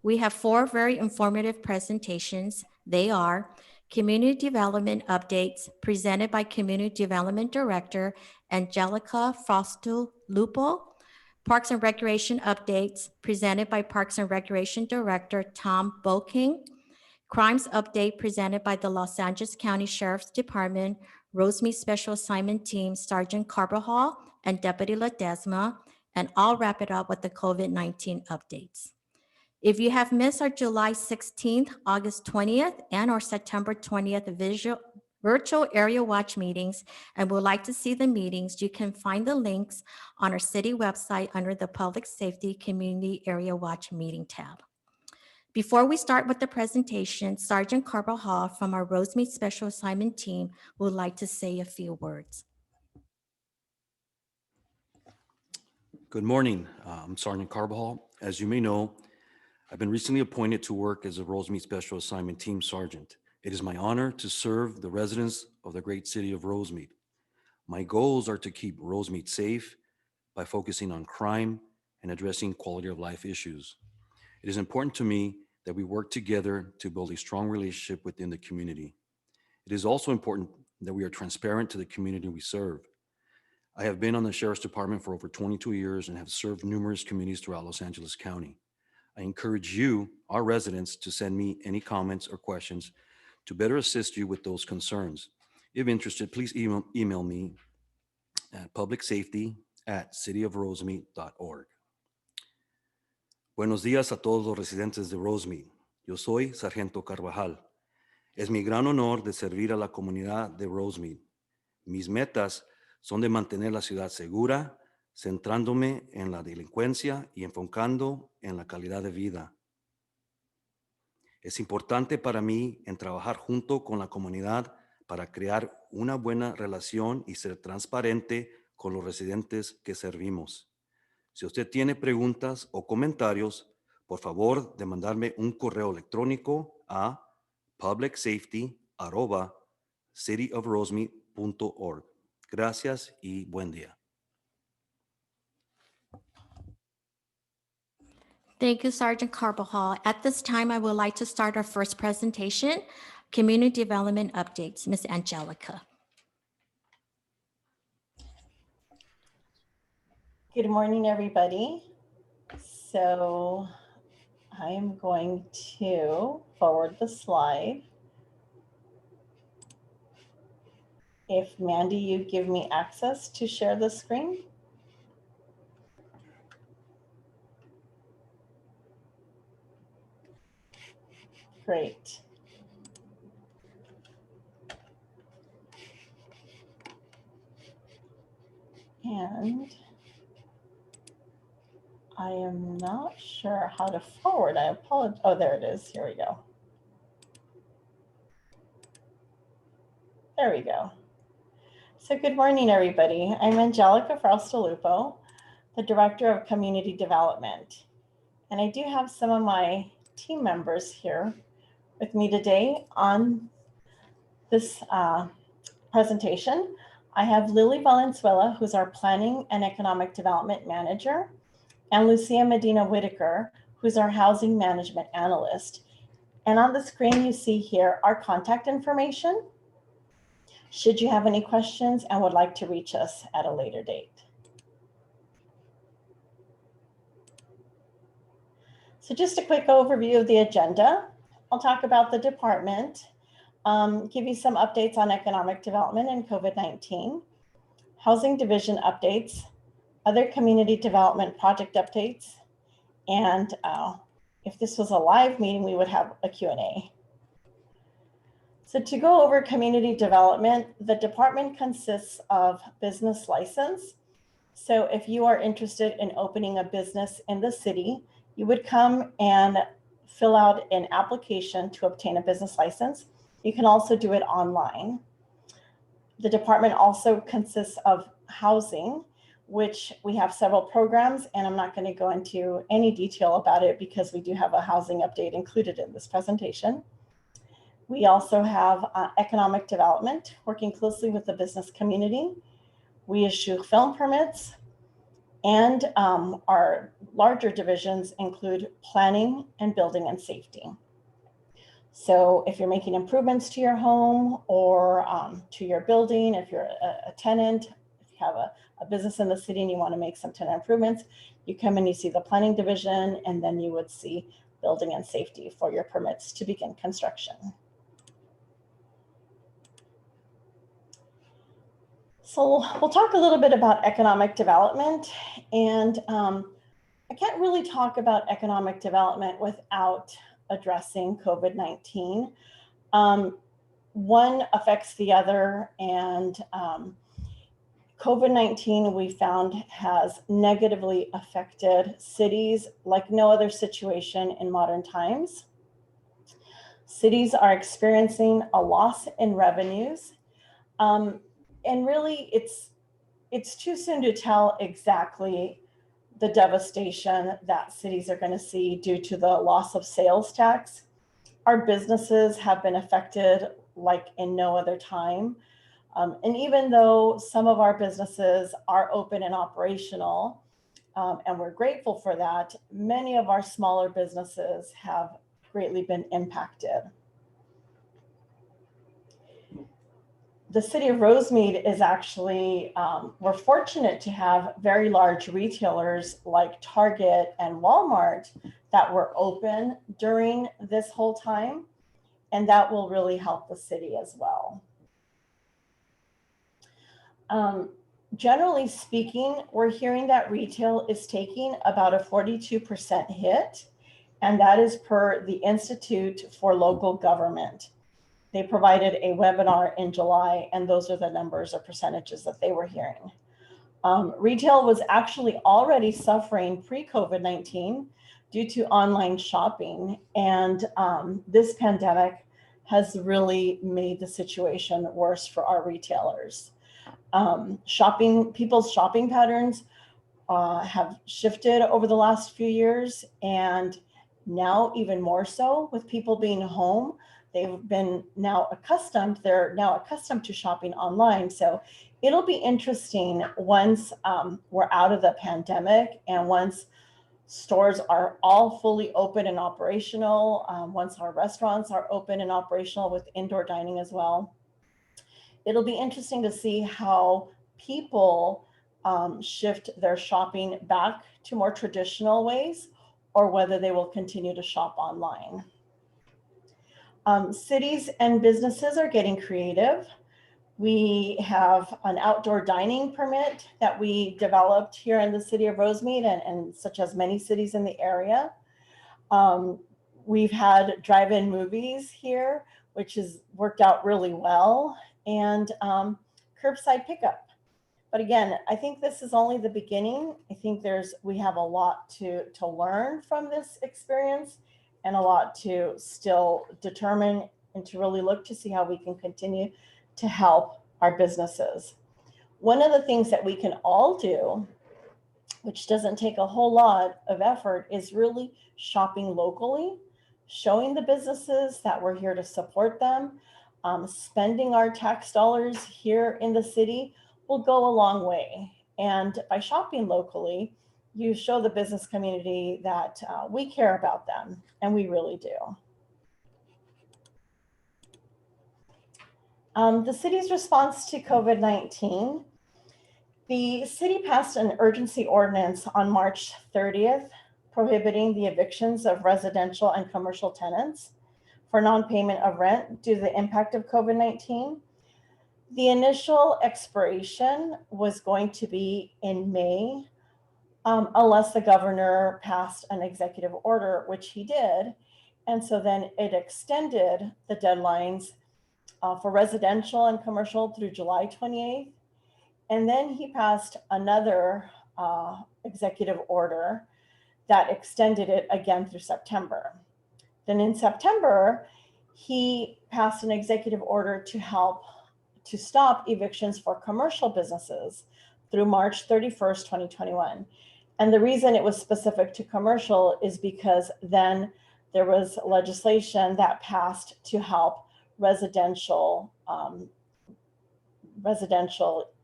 We have 4 very informative presentations. They are Community Development Updates presented by Community Development Director Angelica Lupo, Parks and Recreation Updates presented by Parks and Recreation Director Tom Boking, Crimes Update presented by the Los Angeles County Sheriff's Department, Rosemead Special Assignment Team, Sergeant Carbajal and Deputy Ledesma, and I'll wrap it up with the COVID-19 updates. If you have missed our July 16th, August 20th, and our September 20th virtual area watch meetings and would like to see the meetings, you can find the links on our city website under the Public Safety Community Area Watch Meeting tab. Before we start with the presentation, Sergeant Carbajal from our Rosemead Special Assignment Team would like to say a few words. Good morning, I'm Sergeant Carbajal. As you may know, I've been recently appointed to work as a Rosemead Special Assignment Team Sergeant. It is my honor to serve the residents of the great city of Rosemead. My goals are to keep Rosemead safe by focusing on crime and addressing quality of life issues. It is important to me that we work together to build a strong relationship within the community. It is also important that we are transparent to the community we serve. I have been on the Sheriff's Department for over 22 years and have served numerous communities throughout Los Angeles County. I encourage you, our residents, to send me any comments or questions to better assist you with those concerns. If interested, please email me at publicsafety@cityofrosemead.org. Buenos días a todos los residentes de Rosemead. Yo soy Sargento Carvajal. Es mi gran honor de servir a la comunidad de Rosemead. Mis metas son de mantener la ciudad segura, centrándome en la delincuencia y enfocando en la calidad de vida. Es importante para mí en trabajar junto con la comunidad para crear una buena relación y ser transparente con los residentes que servimos. Si usted tiene preguntas o comentarios, por favor de mandarme un correo electrónico a publicsafety@cityofrosemead.org. Gracias y buen día. Thank you, Sergeant Carbajal. At this time, I would like to start our first presentation, Community Development Updates. Ms. Angelica. Good morning, everybody. So I am going to forward the slide. If Mandy, you give me access to share the screen. Great. And I am not sure how to forward. I apologize. Oh, there it is. Here we go. There we go. So good morning, everybody. I'm Angelica Lupo, the Director of Community Development. And I do have some of my team members here with me today on this presentation. I have Lily Valenzuela, who's our Planning and Economic Development Manager, and Lucia Medina Whitaker, who's our Housing Management Analyst. And on the screen, you see here our contact information, should you have any questions and would like to reach us at a later date. So just a quick overview of the agenda. I'll talk about the department, give you some updates on economic development and COVID-19, housing division updates, other community development project updates, and if this was a live meeting, we would have a Q&A. So to go over community development, the department consists of business license. So if you are interested in opening a business in the city, you would come and fill out an application to obtain a business license. You can also do it online. The department also consists of housing, which we have several programs, and I'm not going to go into any detail about it because we do have a housing update included in this presentation. We also have economic development, working closely with the business community. We issue film permits, And our larger divisions include planning and building and safety. So if you're making improvements to your home or to your building, if you're a tenant, if you have a business in the city and you want to make some tenant improvements, you come and you see the planning division, and then you would see building and safety for your permits to begin construction. So we'll talk a little bit about economic development, and I can't really talk about economic development without addressing COVID-19. One affects the other, and COVID-19 we found has negatively affected cities like no other situation in modern times. Cities are experiencing a loss in revenues, and really it's too soon to tell exactly the devastation that cities are going to see due to the loss of sales tax. Our businesses have been affected like in no other time. And even though some of our businesses are open and operational, and we're grateful for that, many of our smaller businesses have greatly been impacted. The city of Rosemead is actually, we're fortunate to have very large retailers like Target and Walmart that were open during this whole time, and that will really help the city as well. Generally speaking, we're hearing that retail is taking about a 42% hit, and that is per the Institute for Local Government. They provided a webinar in July, and those are the numbers or percentages that they were hearing. Retail was actually already suffering pre-COVID-19 due to online shopping, and this pandemic has really made the situation worse for our retailers. People's shopping patterns have shifted over the last few years, and now even more so with people being home. They've been they're now accustomed to shopping online. So it'll be interesting once we're out of the pandemic and once stores are all fully open and operational, once our restaurants are open and operational with indoor dining as well. It'll be interesting to see how people shift their shopping back to more traditional ways, or whether they will continue to shop online. Cities and businesses are getting creative. We have an outdoor dining permit that we developed here in the city of Rosemead, and such as many cities in the area. We've had drive-in movies here, which has worked out really well, and curbside pickup. But again, I think this is only the beginning. I think we have a lot to learn from this experience, and a lot to still determine and to really look to see how we can continue to help our businesses. One of the things that we can all do, which doesn't take a whole lot of effort, is really shopping locally, showing the businesses that we're here to support them. Spending our tax dollars here in the city will go a long way. And by shopping locally, you show the business community that we care about them, and we really do. The city's response to COVID-19. The city passed an urgency ordinance on March 30th, prohibiting the evictions of residential and commercial tenants for non-payment of rent due to the impact of COVID-19. The initial expiration was going to be in May, unless the governor passed an executive order, which he did. And so then it extended the deadlines for residential and commercial through July 28th. And then he passed another executive order that extended it again through September. Then in September, he passed an executive order to stop evictions for commercial businesses through March 31st, 2021. And the reason it was specific to commercial is because then there was legislation that passed to help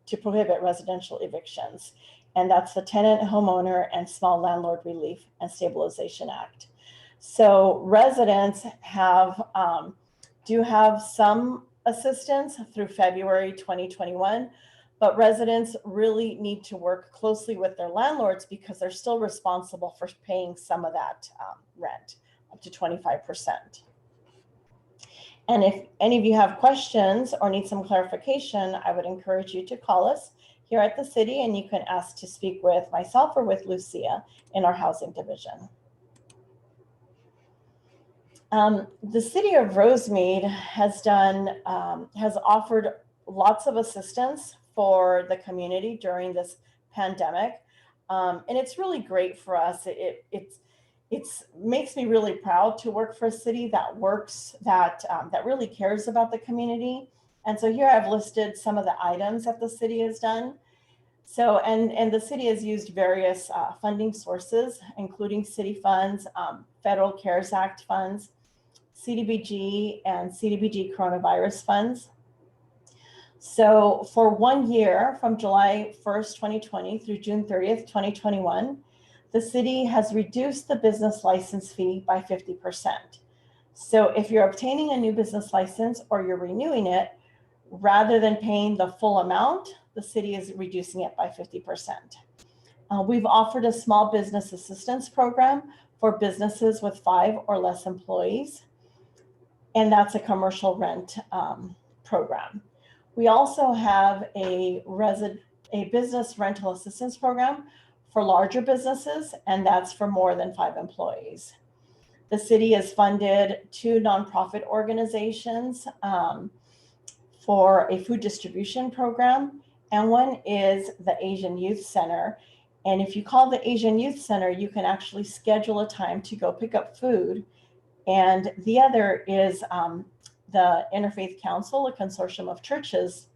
to prohibit residential evictions. and that's the Tenant, Homeowner, and Small Landlord Relief and Stabilization Act. So residents do have some assistance through February 2021, but residents really need to work closely with their landlords because they're still responsible for paying some of that rent, up to 25%. And if any of you have questions or need some clarification, I would encourage you to call us here at the city, and you can ask to speak with myself or with Lucia in our housing division. The city of Rosemead has offered lots of assistance for the community during this pandemic. And it's really great for us. It makes me really proud to work for a city that really cares about the community. And so here I've listed some of the items that the city has done. So, and the city has used various funding sources, including city funds, Federal CARES Act funds, CDBG and CDBG coronavirus funds. So for 1 year, from July 1st, 2020 through June 30th, 2021, the city has reduced the business license fee by 50%. So if you're obtaining a new business license or you're renewing it, rather than paying the full amount, the city is reducing it by 50%. We've offered a small business assistance program for businesses with 5 or less employees, and that's a commercial rent program. We also have a business rental assistance program for larger businesses, and that's for more than 5 employees. The city has funded 2 nonprofit organizations for a food distribution program, and one is the Asian Youth Center. And if you call the Asian Youth Center, you can actually schedule a time to go pick up food. And the other is the Interfaith Council, a consortium of churches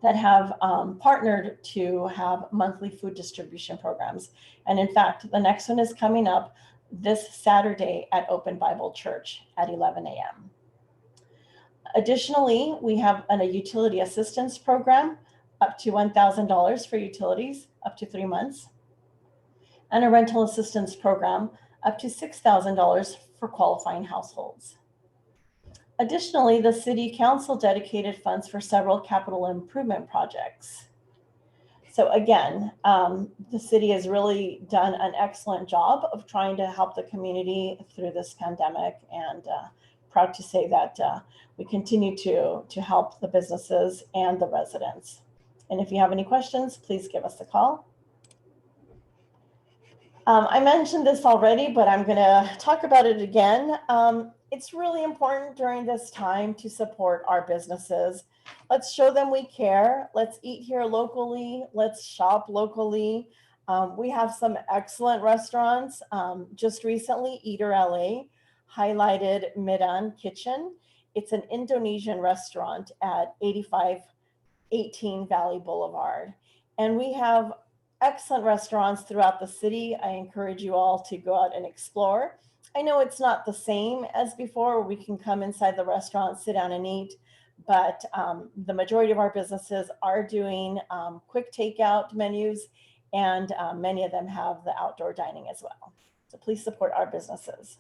that have partnered to have monthly food distribution programs. And in fact, the next one is coming up this Saturday at Open Bible Church at 11 a.m. Additionally, we have a utility assistance program up to $1,000 for utilities up to 3 months, and a rental assistance program up to $6,000 for qualifying households. Additionally, the City Council dedicated funds for several capital improvement projects. So again, the city has really done an excellent job of trying to help the community through this pandemic, and proud to say that we continue to help the businesses and the residents. And if you have any questions, please give us a call. I mentioned this already, but I'm going to talk about it again. It's really important during this time to support our businesses. Let's show them we care. Let's eat here locally. Let's shop locally. We have some excellent restaurants. Just recently, Eater LA highlighted Medan Kitchen. It's an Indonesian restaurant at 8518 Valley Boulevard. And we have excellent restaurants throughout the city. I encourage you all to go out and explore. I know it's not the same as before, where we can come inside the restaurant, sit down and eat, but the majority of our businesses are doing quick takeout menus, and many of them have the outdoor dining as well. So please support our businesses.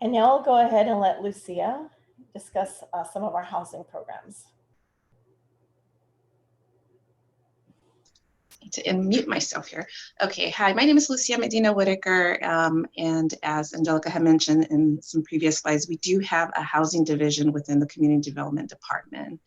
And now I'll go ahead and let Lucia discuss some of our housing programs. To unmute myself here. Okay, hi, my name is Lucia Medina Whitaker, and as Angelica had mentioned in some previous slides, we do have a housing division within the Community Development Department.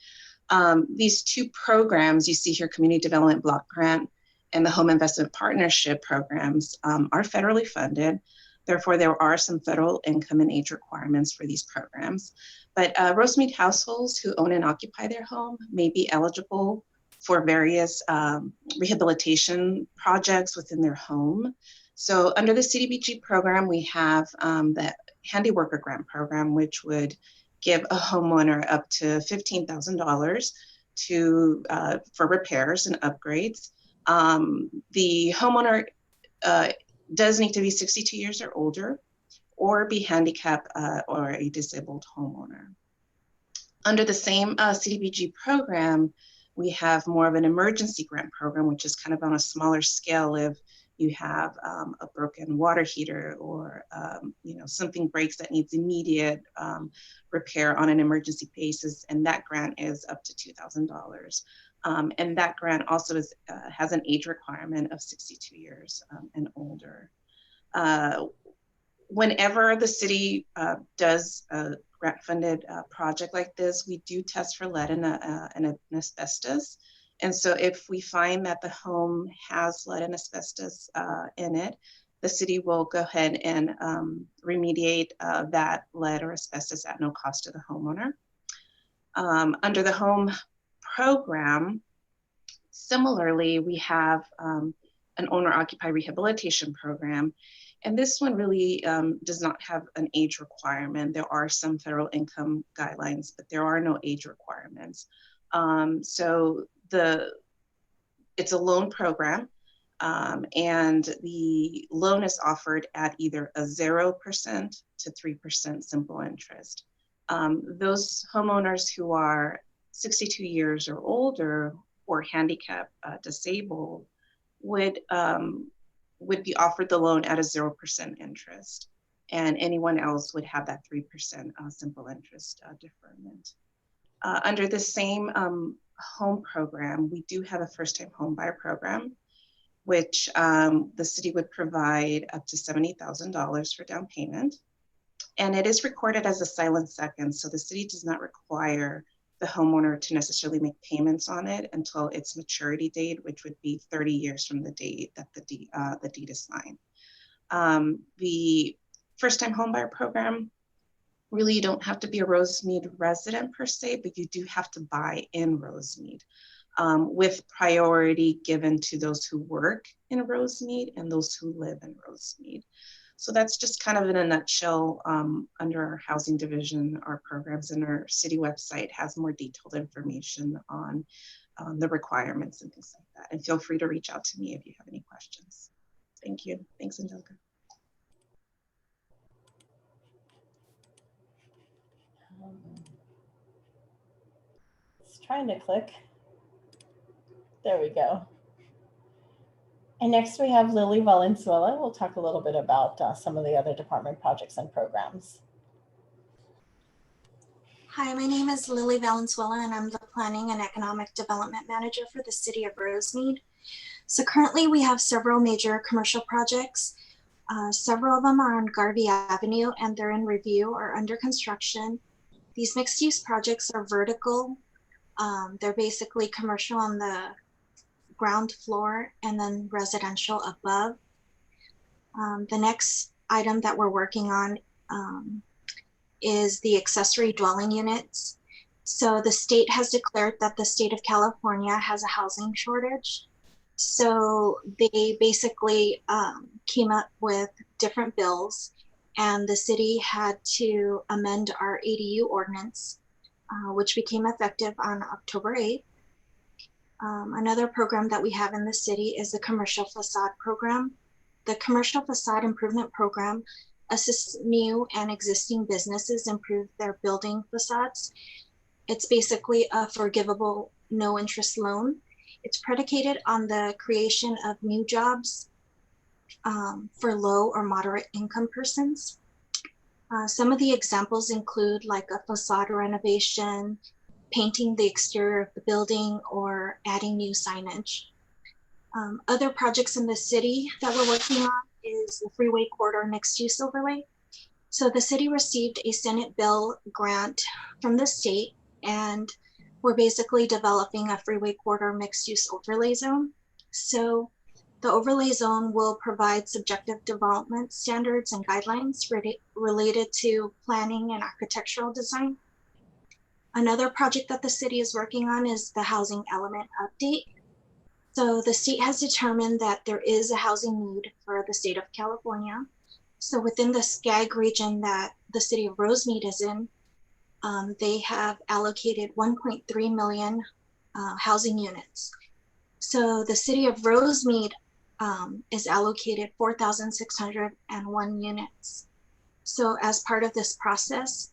These 2 programs you see here, Community Development Block Grant and the Home Investment Partnership programs, are federally funded. Therefore, there are some federal income and age requirements for these programs. But Rosemead households who own and occupy their home may be eligible for various rehabilitation projects within their home. So under the CDBG program, we have the Handy Worker Grant Program, which would give a homeowner up to $15,000 for repairs and upgrades. The homeowner does need to be 62 years or older, or be handicapped or a disabled homeowner. Under the same CDBG program, we have more of an emergency grant program, which is kind of on a smaller scale if you have a broken water heater or something breaks that needs immediate repair on an emergency basis, and that grant is up to $2,000. And that grant also has an age requirement of 62 years and older. Whenever the city does a grant-funded project like this, we do test for lead and asbestos. And so if we find that the home has lead and asbestos in it, the city will go ahead and remediate that lead or asbestos at no cost to the homeowner. Under the home program, similarly, we have an owner-occupied rehabilitation program. And this one really does not have an age requirement. There are some federal income guidelines, but there are no age requirements. So it's a loan program, and the loan is offered at either a 0% to 3% simple interest. Those homeowners who are 62 years or older or handicap disabled would be offered the loan at a 0% interest, and anyone else would have that 3% simple interest deferment. Under the same home program, we do have a first-time home buyer program, which the city would provide up to $70,000 for down payment. And it is recorded as a silent second, so the city does not require the homeowner to necessarily make payments on it until its maturity date, which would be 30 years from the date that the deed is signed. The first-time homebuyer program, really you don't have to be a Rosemead resident per se, but you do have to buy in Rosemead, with priority given to those who work in Rosemead and those who live in Rosemead. So that's just kind of in a nutshell. Under our housing division, our programs, and our city website has more detailed information on the requirements and things like that. And feel free to reach out to me if you have any questions. Thank you. Thanks, Angelica. It's trying to click. There we go. And next we have Lily Valenzuela. We'll talk a little bit about some of the other department projects and programs. Hi, my name is Lily Valenzuela, and I'm the Planning and Economic Development Manager for the City of Rosemead. So currently we have several major commercial projects. Several of them are on Garvey Avenue, and they're in review or under construction. These mixed-use projects are vertical. They're basically commercial on the ground floor and then residential above. The next item that we're working on is the accessory dwelling units. So the state has declared that the state of California has a housing shortage. So they basically came up with different bills, and the city had to amend our ADU ordinance, which became effective on October 8th. Another program that we have in the city is the commercial facade program. The commercial facade improvement program assists new and existing businesses improve their building facades. It's basically a forgivable, no interest loan. It's predicated on the creation of new jobs for low or moderate income persons. Some of the examples include like a facade renovation, painting the exterior of the building, or adding new signage. Other projects in the city that we're working on is the freeway corridor mixed use overlay. So the city received a Senate bill grant from the state, and we're basically developing a freeway corridor mixed use overlay zone. So the overlay zone will provide subjective development standards and guidelines related to planning and architectural design. Another project that the city is working on is the housing element update. So the state has determined that there is a housing need for the state of California. So within the SCAG region that the city of Rosemead is in, they have allocated 1.3 million housing units. So the city of Rosemead is allocated 4,601 units. So as part of this process,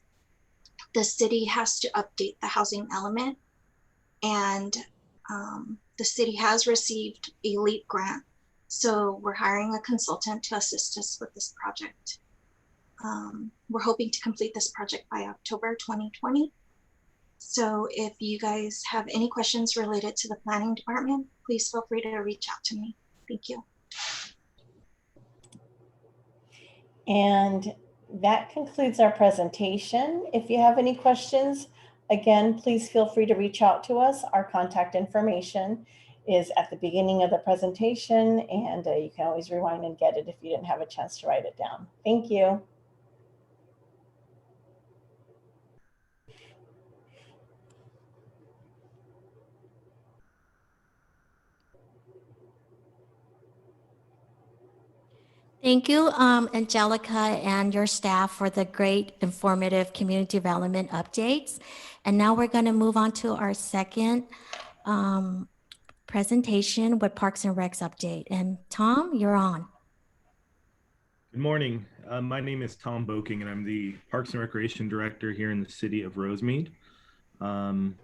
the city has to update the housing element, and the city has received a LEAP grant. So we're hiring a consultant to assist us with this project. We're hoping to complete this project by October 2020. So if you guys have any questions related to the planning department, please feel free to reach out to me. Thank you. And that concludes our presentation. If you have any questions, again, please feel free to reach out to us. Our contact information is at the beginning of the presentation, and you can always rewind and get it if you didn't have a chance to write it down. Thank you. Thank you, Angelica and your staff for the great informative community development updates. And now we're going to move on to our second presentation with Parks and Recs update. And Tom, you're on. Good morning. My name is Tom Boking, and I'm the Parks and Recreation Director here in the city of Rosemead. Let me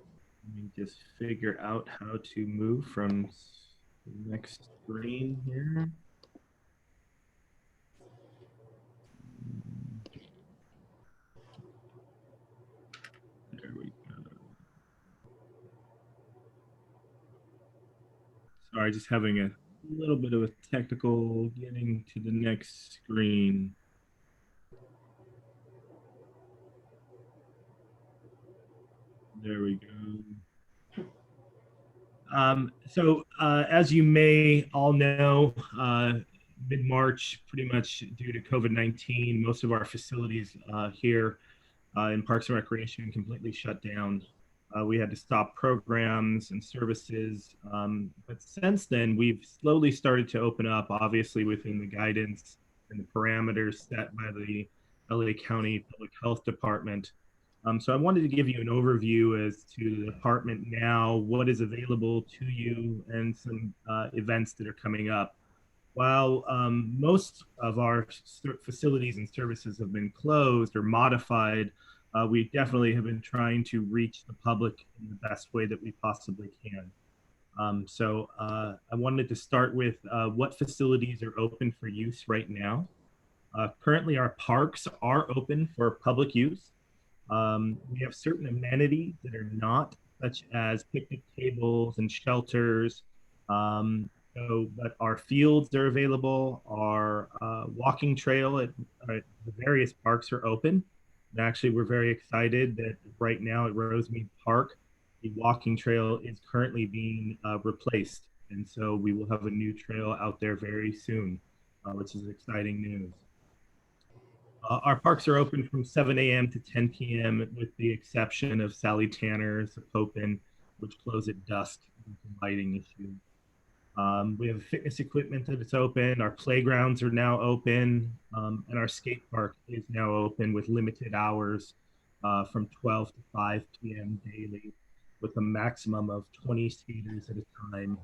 just figure out how to move from the next screen here. There we go. Sorry, just having a little bit of a technical getting to the next screen. There we go. As you may all know, mid-March, pretty much due to COVID-19, most of our facilities here in Parks and Recreation completely shut down. We had to stop programs and services. But since then, we've slowly started to open up, obviously within the guidance and the parameters set by the LA County Public Health Department. So I wanted to give you an overview as to the department now, what is available to you, and some events that are coming up. While most of our facilities and services have been closed or modified, we definitely have been trying to reach the public in the best way that we possibly can. I wanted to start with what facilities are open for use right now. Currently, our parks are open for public use. We have certain amenities that are not, such as picnic tables and shelters. But our fields are available. Our walking trail at the various parks are open. And actually, we're very excited that right now at Rosemead Park, the walking trail is currently being replaced. And so we will have a new trail out there very soon, which is exciting news. Our parks are open from 7 a.m. to 10 p.m. with the exception of Sally Tanner's, Popin, which close at dusk due to lighting issues. We have fitness equipment that is open. Our playgrounds are now open, and our skate park is now open with limited hours from 12 to 5 p.m. daily, with a maximum of 20 skaters at a time.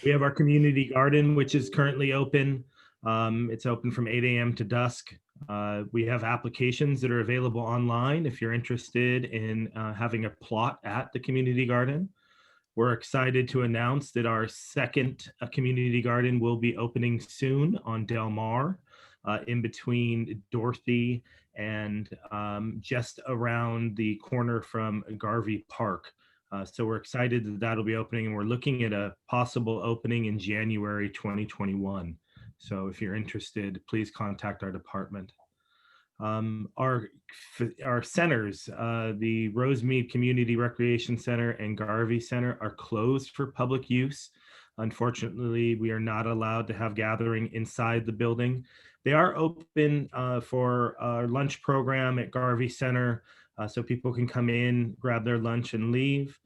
We have our community garden, which is currently open. It's open from 8 a.m. to dusk. We have applications that are available online if you're interested in having a plot at the community garden. We're excited to announce that our second community garden will be opening soon on Del Mar, in between Dorothy and just around the corner from Garvey Park. So we're excited that that'll be opening, and we're looking at a possible opening in January 2021. So if you're interested, please contact our department. Our centers, the Rosemead Community Recreation Center and Garvey Center, are closed for public use. Unfortunately, we are not allowed to have gathering inside the building. They are open for our lunch program at Garvey Center, so people can come in, grab their lunch, and leave.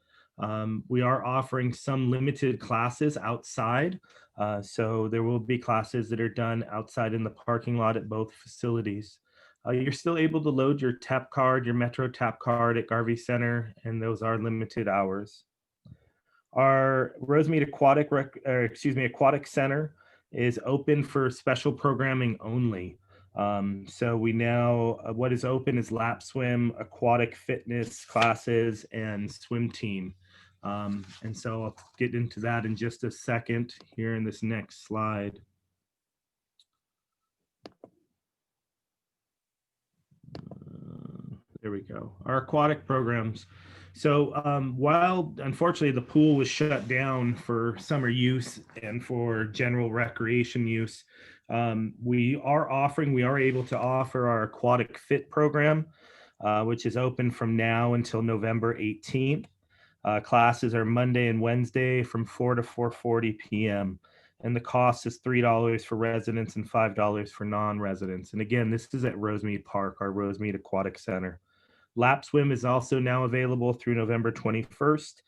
We are offering some limited classes outside. So there will be classes that are done outside in the parking lot at both facilities. You're still able to load your tap card, your Metro tap card at Garvey Center, and those are limited hours. Our Rosemead Aquatic Center is open for special programming only. So we now, what is open is lap swim, aquatic fitness classes, and swim team. And so I'll get into that in just a second here in this next slide. There we go. Our aquatic programs. So while unfortunately the pool was shut down for summer use and for general recreation use, we are able to offer our aquatic fit program, which is open from now until November 18th. Classes are Monday and Wednesday from 4 to 4:40 p.m. And the cost is $3 for residents and $5 for non-residents. And again, this is at Rosemead Park, our Rosemead Aquatic Center. Lap swim is also now available through November 21st.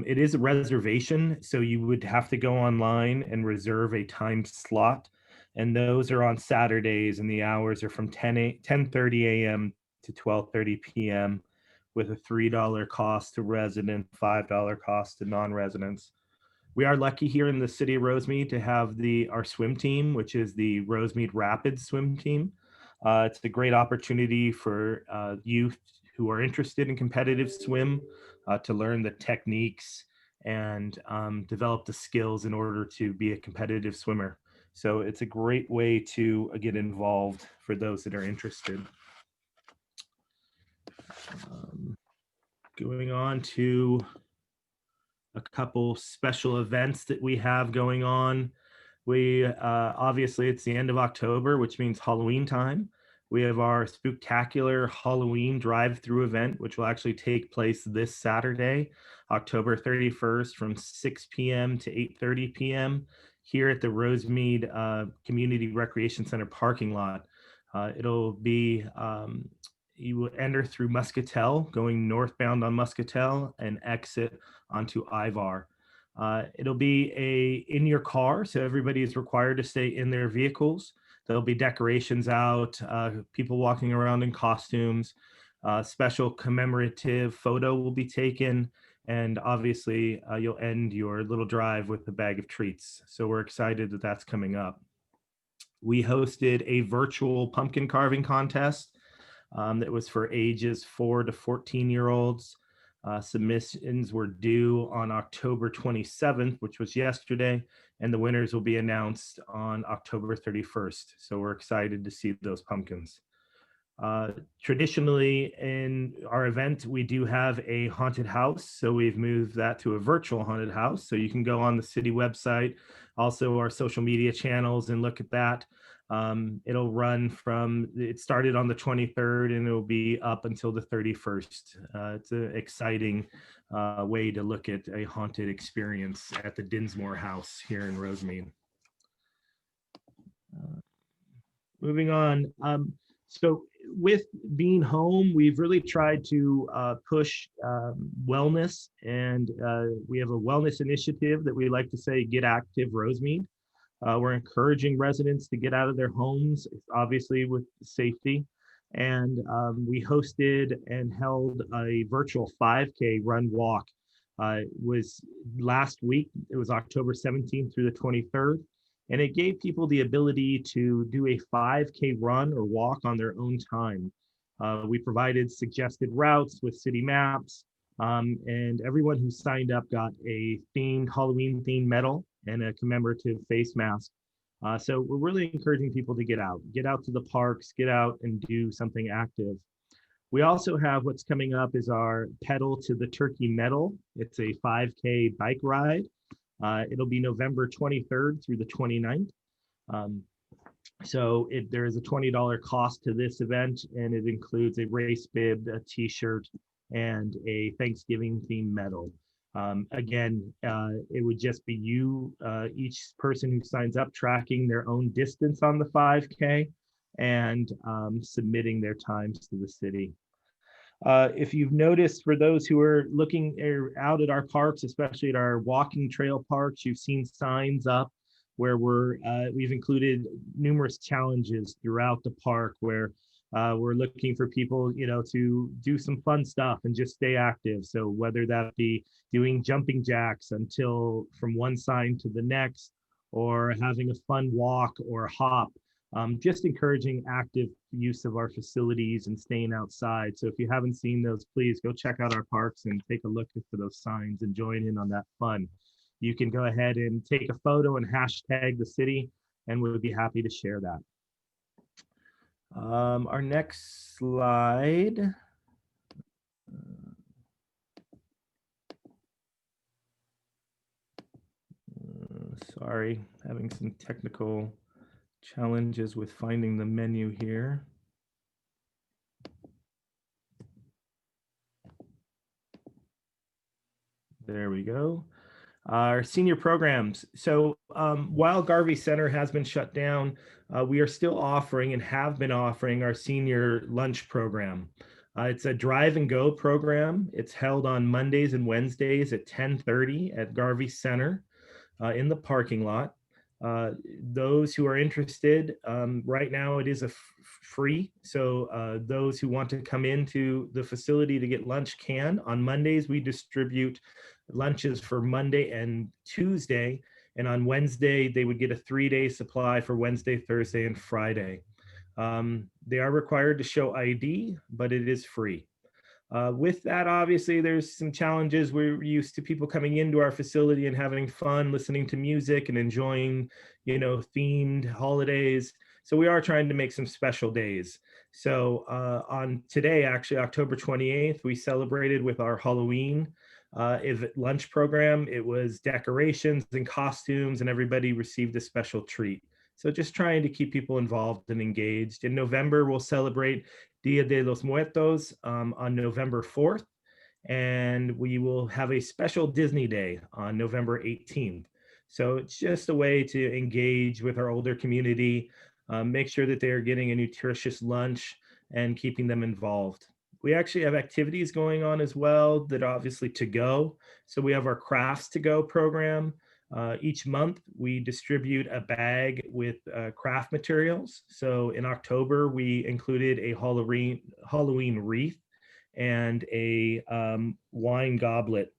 It is a reservation, so you would have to go online and reserve a time slot. And those are on Saturdays, and the hours are from 10:30 a.m. to 12:30 p.m. with a $3 cost to resident, $5 cost to non-residents. We are lucky here in the city of Rosemead to have our swim team, which is the Rosemead Rapids swim team. It's a great opportunity for youth who are interested in competitive swim to learn the techniques and develop the skills in order to be a competitive swimmer. So it's a great way to get involved for those that are interested. Going on to a couple special events that we have going on. We obviously it's the end of October, which means Halloween time. We have our Spooktacular Halloween drive-through event, which will actually take place this Saturday, October 31st from 6 p.m. to 8:30 p.m. here at the Rosemead Community Recreation Center parking lot. It'll be you will enter through Muscatel, going northbound on Muscatel, and exit onto Ivar. It'll be in your car, so everybody is required to stay in their vehicles. There'll be decorations out, people walking around in costumes, special commemorative photo will be taken, and obviously you'll end your little drive with a bag of treats. So we're excited that that's coming up. We hosted a virtual pumpkin carving contest that was for ages 4 to 14-year-olds. Submissions were due on October 27th, which was yesterday, and the winners will be announced on October 31st. So we're excited to see those pumpkins. Traditionally in our event, we do have a haunted house. So we've moved that to a virtual haunted house. So you can go on the city website, also our social media channels, and look at that. It'll run it started on the 23rd and it'll be up until the 31st. It's an exciting way to look at a haunted experience at the Dinsmore House here in Rosemead. Moving on. So with being home, we've really tried to push wellness, and we have a wellness initiative that we like to say, Get Active Rosemead. We're encouraging residents to get out of their homes, obviously with safety. And we hosted and held a virtual 5K run walk. It was last week, it was October 17th through the 23rd. And it gave people the ability to do a 5K run or walk on their own time. We provided suggested routes with city maps, and everyone who signed up got a Halloween themed medal and a commemorative face mask. So we're really encouraging people to get out to the parks, get out and do something active. We also have what's coming up is our Pedal to the Turkey Medal. It's a 5K bike ride. It'll be November 23rd through the 29th. So there is a $20 cost to this event, and it includes a race bib, a t-shirt, and a Thanksgiving themed medal. Again, it would just be each person who signs up tracking their own distance on the 5K and submitting their times to the city. If you've noticed, for those who are looking out at our parks, especially at our walking trail parks, you've seen signs up where we've included numerous challenges throughout the park where we're looking for people, to do some fun stuff and just stay active. So whether that be doing jumping jacks from one sign to the next, or having a fun walk or hop just encouraging active use of our facilities and staying outside. So if you haven't seen those, please go check out our parks and take a look for those signs and join in on that fun. You can go ahead and take a photo and hashtag the city, and we'll be happy to share that. Our next slide. Sorry, having some technical challenges with finding the menu here. There we go. Our senior programs. So while Garvey Center has been shut down, we are still offering and have been offering our senior lunch program. It's a drive and go program. It's held on Mondays and Wednesdays at 10:30 at Garvey Center in the parking lot. Those who are interested, right now it is free. So those who want to come into the facility to get lunch can. On Mondays, we distribute lunches for Monday and Tuesday. And on Wednesday, they would get a 3-day supply for Wednesday, Thursday, and Friday. They are required to show ID, but it is free. With that, obviously, there's some challenges. We're used to people coming into our facility and having fun, listening to music and enjoying, themed holidays. So we are trying to make some special days. So on today, actually, October 28th, we celebrated with our Halloween lunch program. It was decorations and costumes, and everybody received a special treat. So just trying to keep people involved and engaged. In November, we'll celebrate Dia de los Muertos on November 4th, and we will have a special Disney Day on November 18th. So it's just a way to engage with our older community, make sure that they are getting a nutritious lunch and keeping them involved. We actually have activities going on as well that are obviously to go. So we have our Crafts to Go program. Each month, we distribute a bag with craft materials. So in October, we included a Halloween wreath and a wine goblet,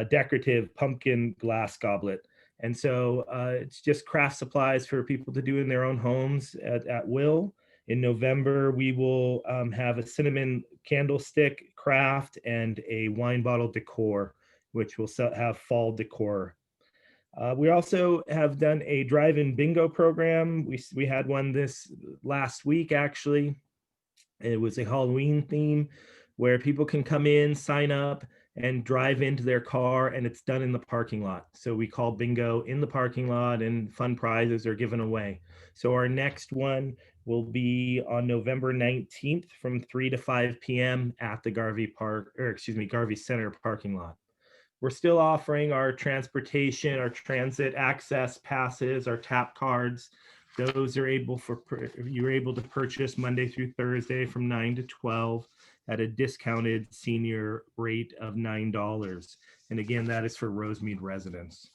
decorative pumpkin glass goblet. And so it's just craft supplies for people to do in their own homes at will. In November, we will have a cinnamon candlestick craft and a wine bottle decor, which will have fall decor. We also have done a drive-in bingo program. We had one this last week, actually. It was a Halloween theme where people can come in, sign up, and drive into their car, and it's done in the parking lot. So we call bingo in the parking lot, and fun prizes are given away. So our next one will be on November 19th from 3 to 5 p.m. at the Garvey Center parking lot. We're still offering our transportation, our transit access passes, our tap cards. Those are you're able to purchase Monday through Thursday from 9 to 12 at a discounted senior rate of $9. And again, that is for Rosemead residents.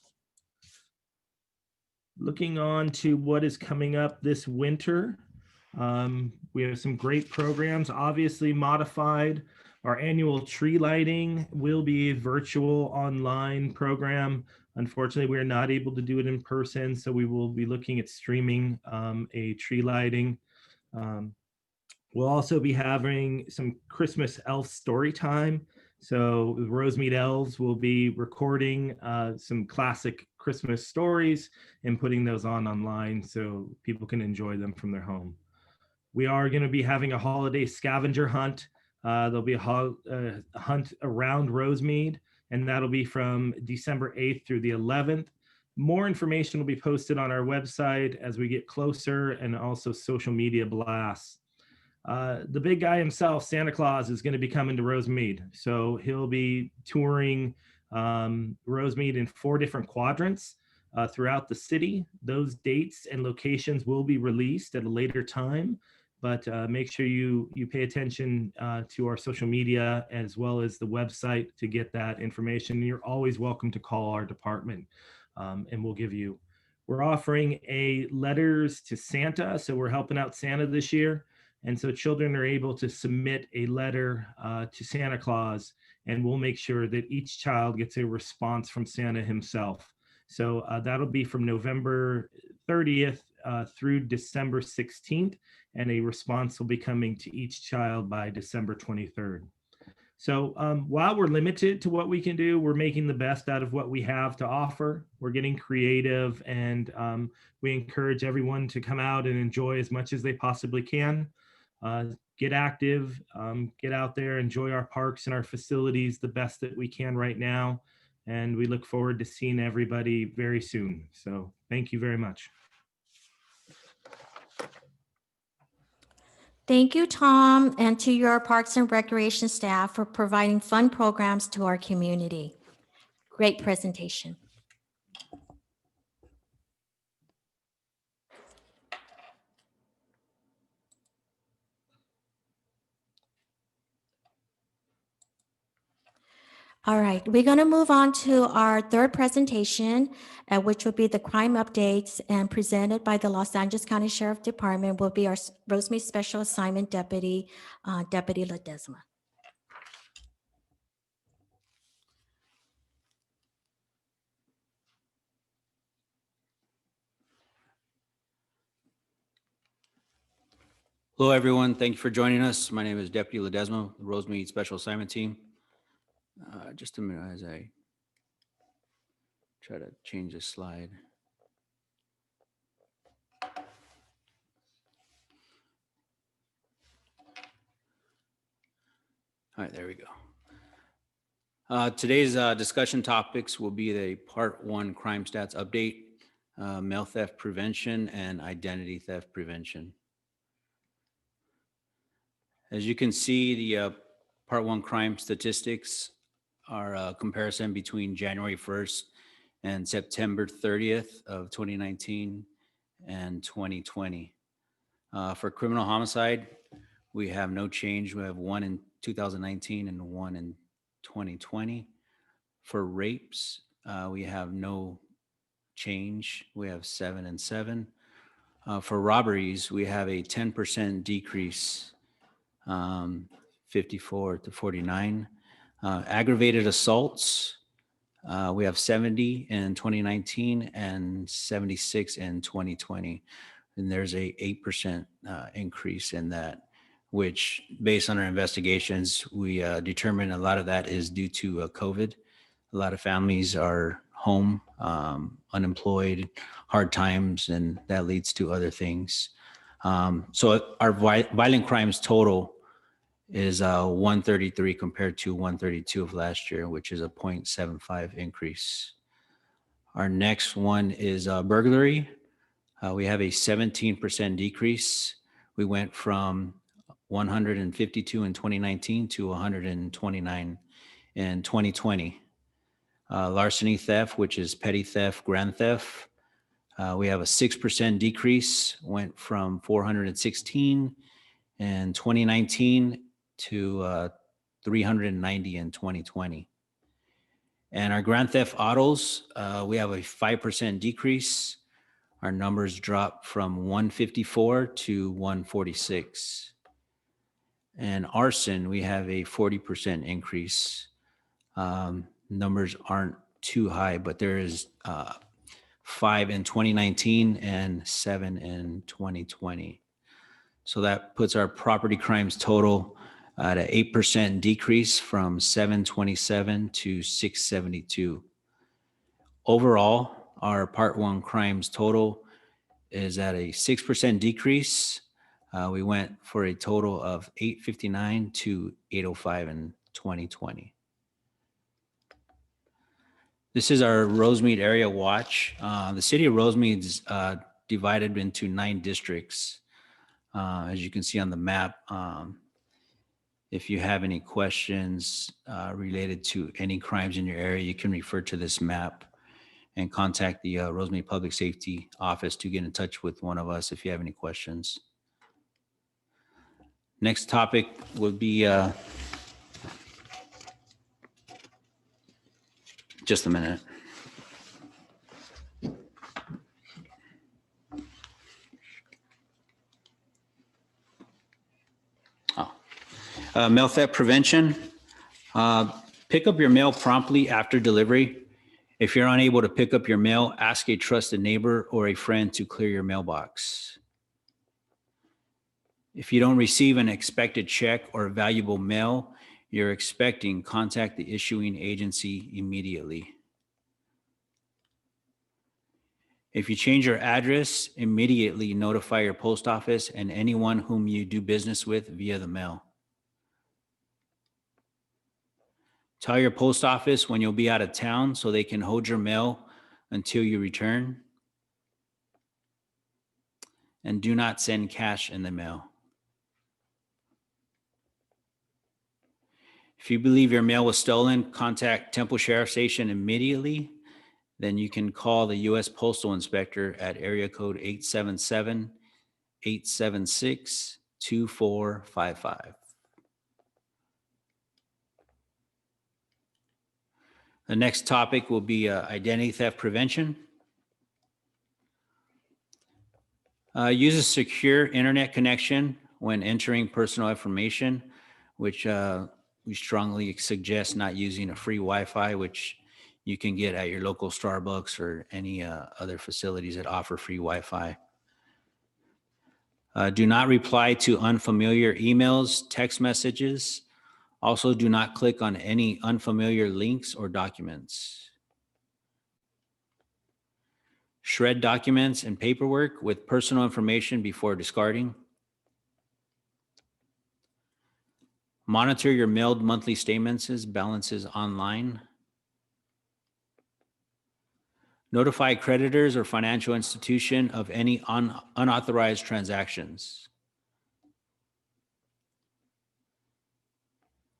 Looking on to what is coming up this winter, we have some great programs, obviously modified. Our annual tree lighting will be a virtual online program. Unfortunately, we are not able to do it in person, so we will be looking at streaming a tree lighting. We'll also be having some Christmas elf story time. So the Rosemead Elves will be recording some classic Christmas stories and putting those online so people can enjoy them from their home. We are going to be having a holiday scavenger hunt. There'll be a hunt around Rosemead, and that'll be from December 8th through the 11th. More information will be posted on our website as we get closer, and also social media blasts. The big guy himself, Santa Claus, is going to be coming to Rosemead. So he'll be touring Rosemead in 4 different quadrants throughout the city. Those dates and locations will be released at a later time. But make sure you pay attention to our social media as well as the website to get that information. You're always welcome to call our department and we'll give you. We're offering a letters to Santa. So we're helping out Santa this year. And so children are able to submit a letter to Santa Claus, and we'll make sure that each child gets a response from Santa himself. So that'll be from November 30th through December 16th, and a response will be coming to each child by December 23rd. So while we're limited to what we can do, we're making the best out of what we have to offer. We're getting creative, and we encourage everyone to come out and enjoy as much as they possibly can. Get active, get out there, enjoy our parks and our facilities the best that we can right now. And we look forward to seeing everybody very soon. So thank you very much. Thank you, Tom, and to your Parks and Recreation staff for providing fun programs to our community. Great presentation. All right, we're going to move on to our third presentation, which will be the crime updates, and presented by the Los Angeles County Sheriff Department will be our Rosemead Special Assignment Deputy, Deputy Ledesma. Hello, everyone. Thank you for joining us. My name is Deputy Ledesma, the Rosemead Special Assignment Team. Just a minute as I try to change this slide. All right, there we go. Today's discussion topics will be the Part 1 Crime Stats Update, Mail Theft Prevention, and Identity Theft Prevention. As you can see, the Part 1 crime statistics are a comparison between January 1st and September 30th of 2019 and 2020. For criminal homicide, we have no change. We have 1 in 2019 and 1 in 2020. For rapes, we have no change. We have 7 and 7. For robberies, we have a 10% decrease, 54 to 49. Aggravated assaults, we have 70 in 2019 and 76 in 2020. And there's a 8% increase in that, which based on our investigations, we determined a lot of that is due to COVID. A lot of families are home, unemployed, hard times, and that leads to other things. So our violent crimes total is 133 compared to 132 of last year, which is a 0.75 increase. Our next one is burglary. We have a 17% decrease. We went from 152 in 2019 to 129 in 2020. Larceny theft, which is petty theft, grand theft. We have a 6% decrease, went from 416 in 2019 to 390 in 2020. And our grand theft autos, we have a 5% decrease. Our numbers dropped from 154 to 146. And arson, we have a 40% increase. Numbers aren't too high, but there is 5 in 2019 and 7 in 2020. So that puts our property crimes total at an 8% decrease from 727 to 672. Overall, our Part 1 crimes total is at a 6% decrease. We went for a total of 859 to 805 in 2020. This is our Rosemead Area Watch. The city of Rosemead is divided into 9 districts. As you can see on the map, if you have any questions related to any crimes in your area, you can refer to this map and contact the Rosemead Public Safety Office to get in touch with one of us if you have any questions. Next topic would be, just a minute. Mail theft prevention. Pick up your mail promptly after delivery. If you're unable to pick up your mail, ask a trusted neighbor or a friend to clear your mailbox. If you don't receive an expected check or valuable mail you're expecting, contact the issuing agency immediately. If you change your address, immediately notify your post office and anyone whom you do business with via the mail. Tell your post office when you'll be out of town so they can hold your mail until you return. And do not send cash in the mail. If you believe your mail was stolen, contact Temple Sheriff Station immediately. Then you can call the U.S. Postal Inspector at area code 877-876-2455. The next topic will be identity theft prevention. Use a secure internet connection when entering personal information, which we strongly suggest not using a free Wi-Fi, which you can get at your local Starbucks or any other facilities that offer free Wi-Fi. Do not reply to unfamiliar emails, text messages. Also, do not click on any unfamiliar links or documents. Shred documents and paperwork with personal information before discarding. Monitor your mailed monthly statements, balances online. Notify creditors or financial institution of any unauthorized transactions.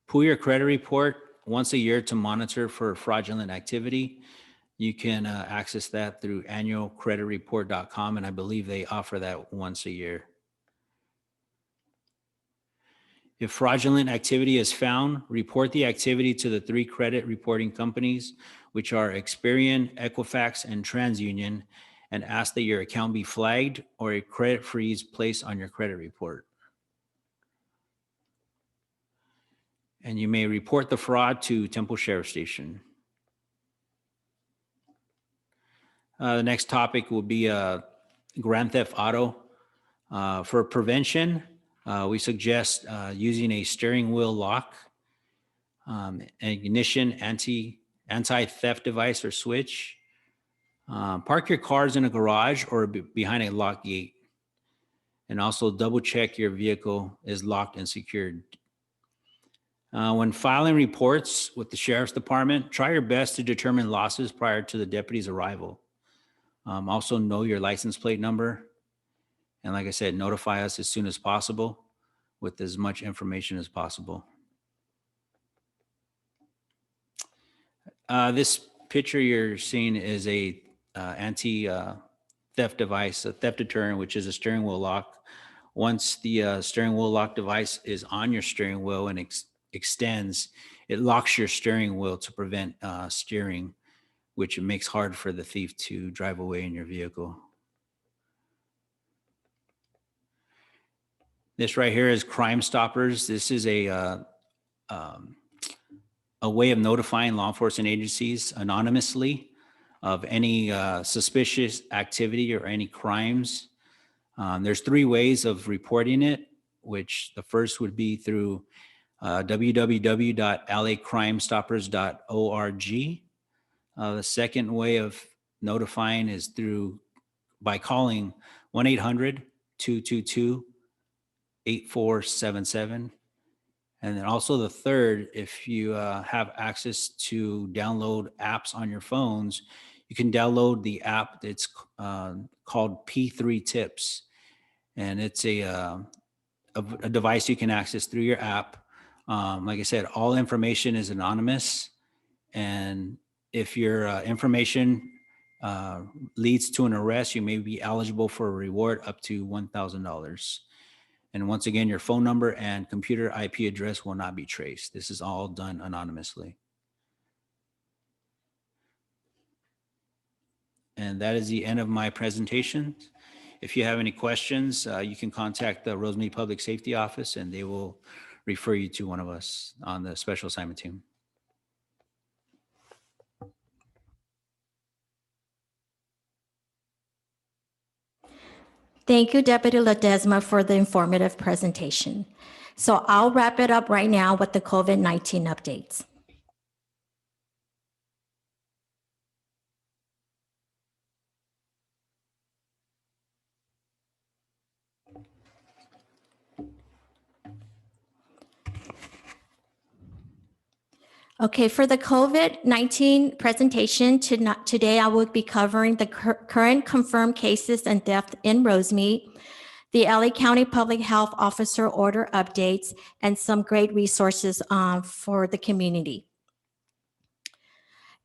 Pull your credit report once a year to monitor for fraudulent activity. You can access that through annualcreditreport.com, and I believe they offer that once a year. If fraudulent activity is found, report the activity to the 3 credit reporting companies, which are Experian, Equifax, and TransUnion, and ask that your account be flagged or a credit freeze placed on your credit report. And you may report the fraud to Temple Sheriff Station. The next topic will be Grand Theft Auto. For prevention, we suggest using a steering wheel lock, an ignition anti-theft device or switch. Park your cars in a garage or behind a locked gate. And also double check your vehicle is locked and secured. When filing reports with the Sheriff's Department, try your best to determine losses prior to the deputy's arrival. Also know your license plate number. And like I said, notify us as soon as possible with as much information as possible. This picture you're seeing is a anti-theft device, a theft deterrent, which is a steering wheel lock. Once the steering wheel lock device is on your steering wheel and extends, it locks your steering wheel to prevent steering, which makes hard for the thief to drive away in your vehicle. This right here is Crime Stoppers. This is a way of notifying law enforcement agencies anonymously of any suspicious activity or any crimes. There's 3 ways of reporting it, which the first would be through www.lacrimestoppers.org. The second way of notifying is by calling 1-800-222-8477. And then also the third, if you have access to download apps on your phones, you can download the app that's called P3 Tips. And it's a device you can access through your app. Like I said, all information is anonymous. And if your information leads to an arrest, you may be eligible for a reward up to $1,000. And once again, your phone number and computer IP address will not be traced. This is all done anonymously. And that is the end of my presentation. If you have any questions, you can contact the Rosemead Public Safety Office and they will refer you to one of us on the special assignment team. Thank you, Deputy Ledesma, for the informative presentation. So I'll wrap it up right now with the COVID-19 updates. Okay, for the COVID-19 presentation today, I will be covering the current confirmed cases and deaths in Rosemead, the LA County Public Health Officer order updates, and some great resources for the community.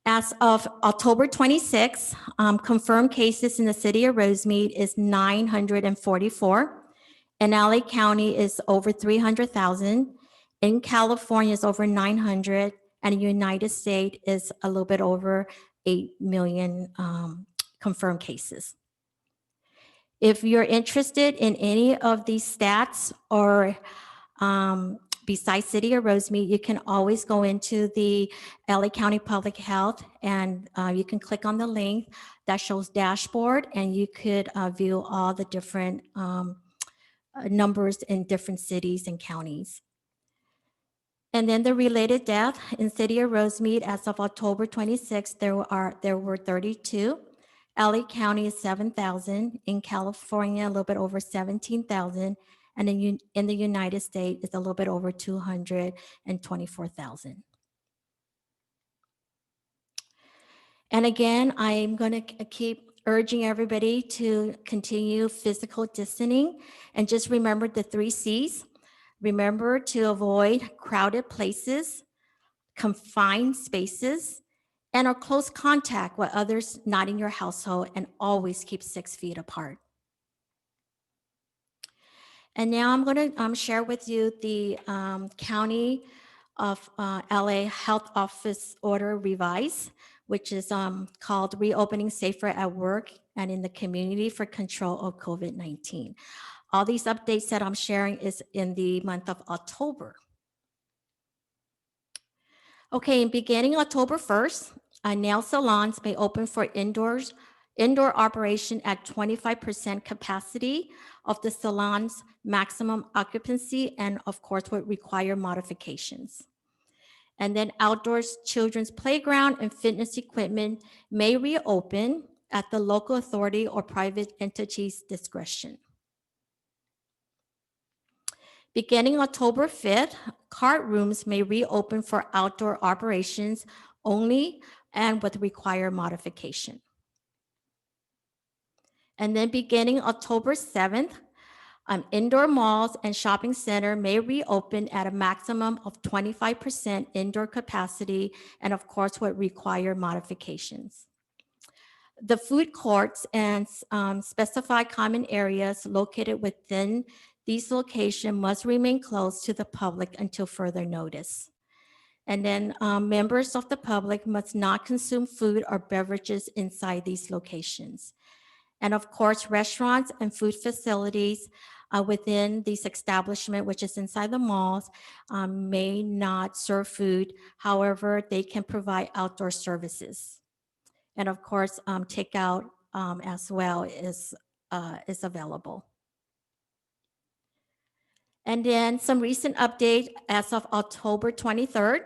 As of October 26, confirmed cases in the city of Rosemead is 944. In LA County is over 300,000. In California is over 900. And the United States is a little bit over 8 million confirmed cases. If you're interested in any of these stats or besides City of Rosemead, you can always go into the LA County Public Health and you can click on the link that shows dashboard and you could view all the different numbers in different cities and counties. And then the related death in City of Rosemead as of October 26th, there were 32. LA County is 7,000. In California, a little bit over 17,000. And in the United States, it's a little bit over 224,000. And again, I'm going to keep urging everybody to continue physical distancing and just remember the 3 C's. Remember to avoid crowded places, confined spaces, and or close contact with others not in your household, and always keep 6 feet apart. And now I'm going to share with you the County of LA Health Office Order Revised, which is called Reopening Safer at Work and in the Community for Control of COVID-19. All these updates that I'm sharing is in the month of October. Okay, beginning October 1st, nail salons may open for indoor operation at 25% capacity of the salon's maximum occupancy, and of course would require modifications. And then outdoors children's playground and fitness equipment may reopen at the local authority or private entity's discretion. Beginning October 5th, card rooms may reopen for outdoor operations only and with required modification. And then beginning October 7th, indoor malls and shopping center may reopen at a maximum of 25% indoor capacity and of course would require modifications. The food courts and specified common areas located within these locations must remain closed to the public until further notice. And then members of the public must not consume food or beverages inside these locations. And of course, restaurants and food facilities within these establishments, which is inside the malls, may not serve food. However, they can provide outdoor services. And of course, takeout as well is available. And then some recent update as of October 23rd,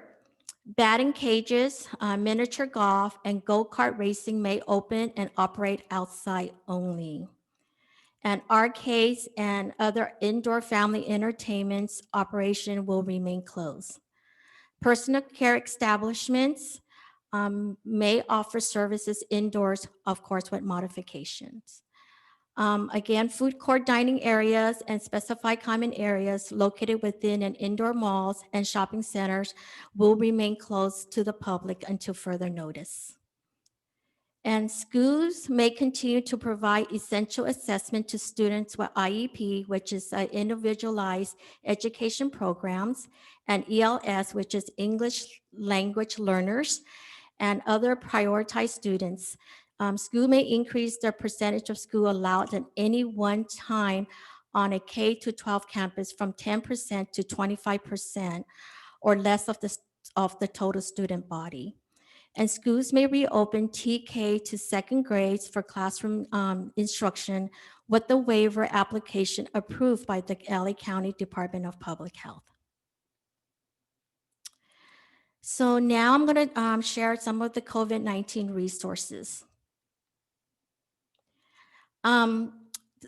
batting cages, miniature golf, and go-kart racing may open and operate outside only. And arcades and other indoor family entertainments operation will remain closed. Personal care establishments may offer services indoors, of course, with modifications. Again, food court dining areas and specified common areas located within an indoor malls and shopping centers will remain closed to the public until further notice. And schools may continue to provide essential assessment to students with IEP, which is individualized education programs, and ELS, which is English language learners, and other prioritized students. School may increase their percentage of school allowed at any one time on a K-12 campus from 10% to 25% or less of the total student body. And schools may reopen TK to second grades for classroom instruction with the waiver application approved by the LA County Department of Public Health. So now I'm going to share some of the COVID-19 resources.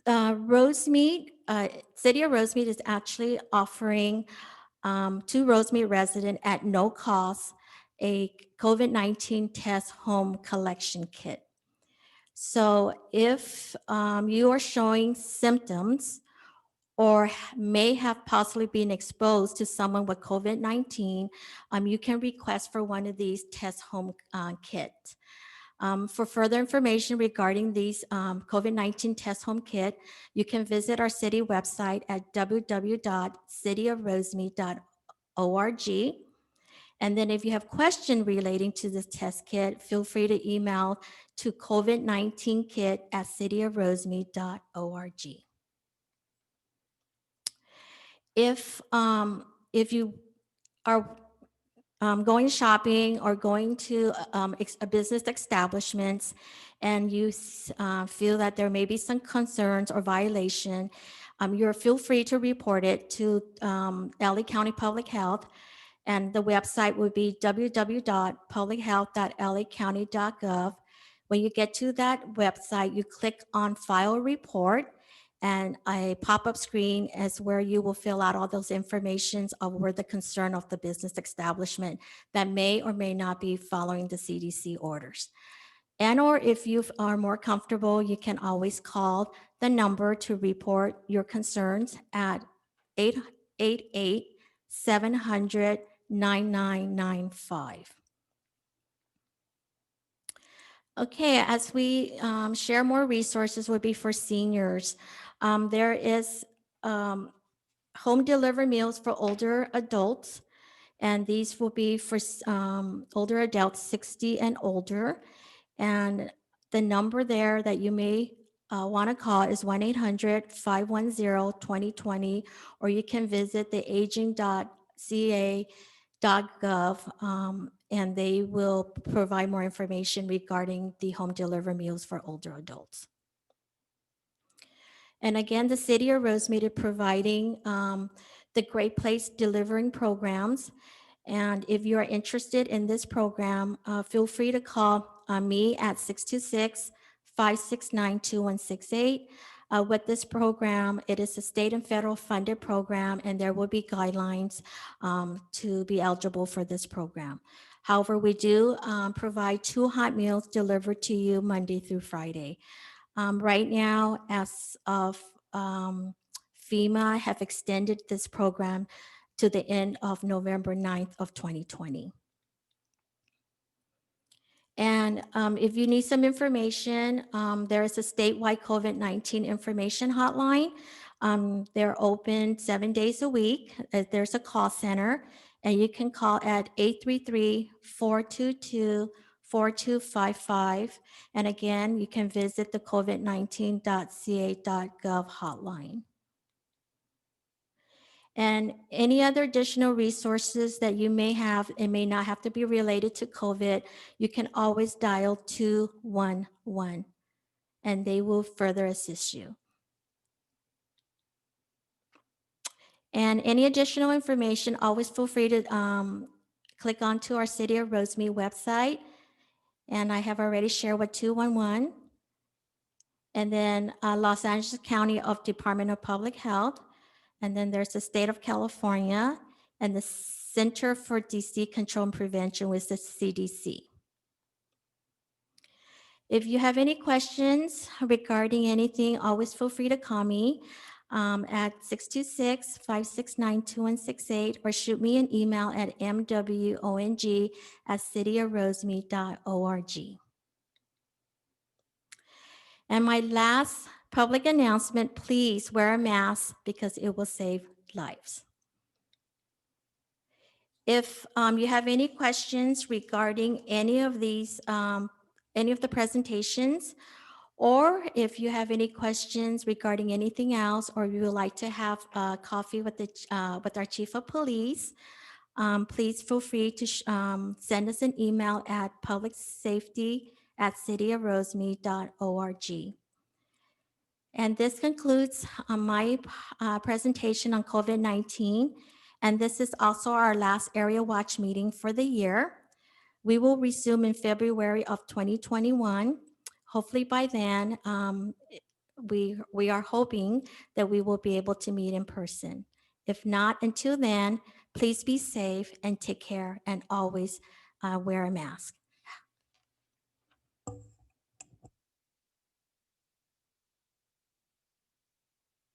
Rosemead, City of Rosemead is actually offering to Rosemead resident at no cost a COVID-19 test home collection kit. So if you are showing symptoms or may have possibly been exposed to someone with COVID-19, you can request for one of these test home kits. For further information regarding these COVID-19 test home kit, you can visit our city website at www.cityofrosemead.org. And then if you have questions relating to this test kit, feel free to email to covid19kit@cityofrosemead.org. If you are going shopping or going to a business establishments and you feel that there may be some concerns or violation, feel free to report it to LA County Public Health. And the website would be www.publichealth.lacounty.gov. When you get to that website, you click on File Report, and a pop-up screen is where you will fill out all those informations of where the concern of the business establishment that may or may not be following the CDC orders. And or if you are more comfortable, you can always call the number to report your concerns at 888-700-9995. Okay, as we share more resources would be for seniors. There is home delivery meals for older adults, and these will be for older adults 60 and older. And the number there that you may want to call is 1-800-510-2020, or you can visit the aging.ca.gov, and they will provide more information regarding the home delivery meals for older adults. And again, the City of Rosemead is providing the Great Place delivering programs. And if you are interested in this program, feel free to call me at 626-569-2168. With this program, it is a state and federal funded program, and there will be guidelines to be eligible for this program. However, we do provide 2 hot meals delivered to you Monday through Friday. Right now, as of FEMA have extended this program to the end of November 9th of 2020. And if you need some information, there is a statewide COVID-19 information hotline. They're open 7 days a week. There's a call center, and you can call at 833-422-4255. And again, you can visit the covid19.ca.gov hotline. And any other additional resources that you may have, it may not have to be related to COVID, you can always dial 211, and they will further assist you. And any additional information, always feel free to click onto our City of Rosemead website. And I have already shared with 211. And then Los Angeles County of Department of Public Health. And then there's the State of California and the Center for Disease Control and Prevention with the CDC. If you have any questions regarding anything, always feel free to call me at 626-569-2168 or shoot me an email at mwong@cityofrosemead.org. And my last public announcement, please wear a mask because it will save lives. If you have any questions regarding any of these, any of the presentations, or if you have any questions regarding anything else, or you would like to have coffee with our chief of police, Please feel free to send us an email at publicsafety@cityofrosemead.org. And this concludes my presentation on COVID-19. And this is also our last area watch meeting for the year. We will resume in February of 2021. Hopefully by then, we are hoping that we will be able to meet in person. If not, until then, please be safe and take care and always wear a mask.